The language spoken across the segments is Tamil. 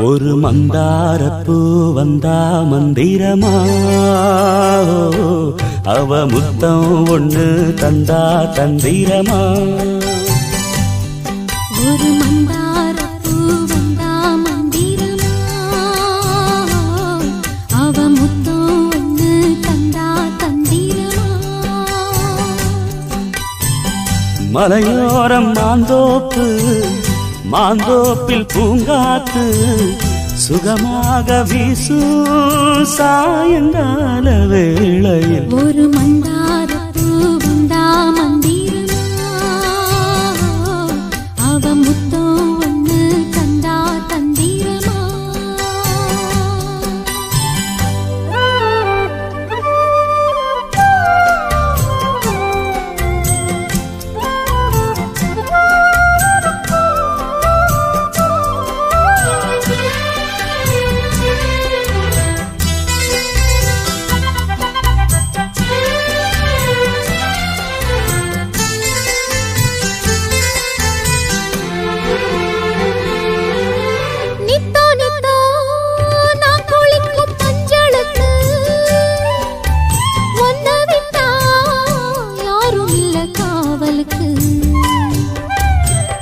ஒரு மந்தாரப்பூ வந்தா மந்திரமா, அவ முத்தம் ஒண்ணு தந்தா தந்திரமா. ஒரு மந்தாரப்பூ வந்தா மந்திரமா, அவ முத்தம் ஒண்ணு தந்தா தந்திரமா. மலையோரம் மாந்தோப்பு, மாந்தோப்பில் பூங்காத்து சுகமாக வீசும் சாயங்கால வேளையில். ஒரு மந்தாரப்பூ வந்தா மந்திரமா, அவ முத்தம் ஒண்ணு தந்தா தந்திரமா.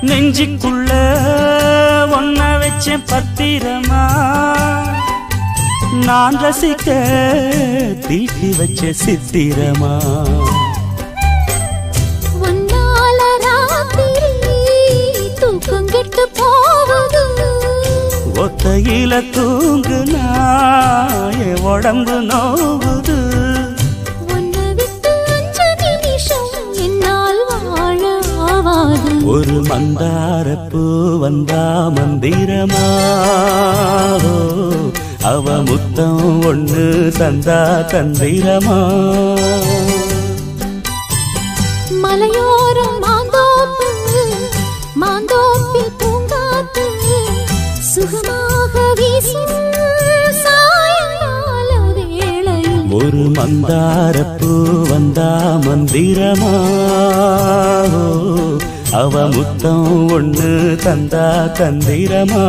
நெஞ்சுக்குள்ள ஒன்ன வச்ச பத்திரமா, நான் ரசிக்க தீட்டி வச்ச சித்திரமா. ஒன்னால ராத்திரி தூக்கம் கெட்டு போகுது, ஒத்தையில தூங்குனா என் உடம்பு நோவுது. ஒரு மந்தாரப்பூ வந்தா மந்திரமா, அவ முத்தம் ஒண்ணு தந்தா தந்திரமா. மலையோரம் மாந்தோப்பு, மாந்தோப்பில் பூங்காத்து சுகமாக வீசும் சாயங்கால வேளையில். ஒரு மந்தாரப்பூ வந்தா மந்திரமா, அவ முத்தம் ஒண்ணு தந்தா தந்திரமா.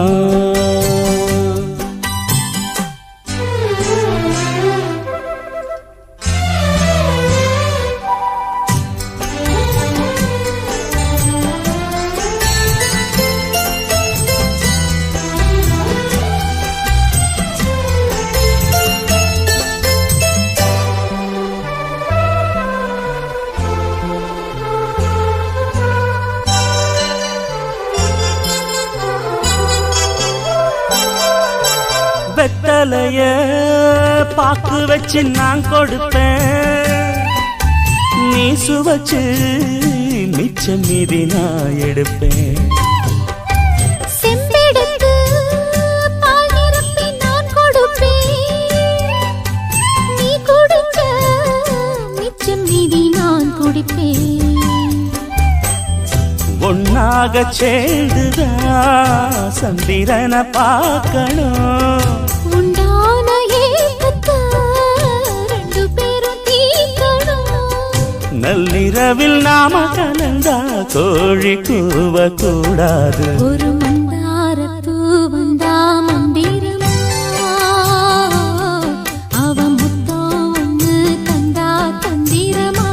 வெத்தலைய பாக்கு வச்சு நான் கொடுப்பேன், நீ சுவச்சு மிச்சம் மீதி நான் எடுப்பேன். செம்பெடுத்து பால் நிரப்பி நான் கொடுப்பேன், நீ குடிச்ச மிச்சம் மீதி நான் குடிப்பேன். ஒன்னாக சேர்ந்துதான் சந்திரனை பார்க்கணும், உண்டான ஏக்கத்தை ரெண்டு பேரும் தீர்க்கணும். நள்ளிரவில் நாம கலந்தா கோழி கூவ கூடாது. ஒரு மந்தாரப்பூ வந்தா மந்திரமா, அவ முத்தம் ஒண்ணு தந்தா தந்திரமா.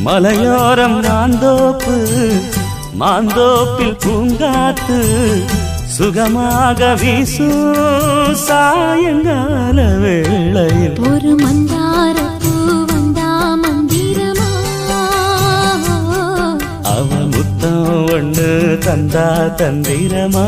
மலையோரம் மாந்தோப்பு, மாந்தோப்பில் பூங்காத்து சுகமாக வீசும் சாயங்கால வேளையில். ஒரு மந்தாரப்பூ வந்தா மந்திரமா, அவ முத்தம் ஒண்ணு தந்தா தந்திரமா.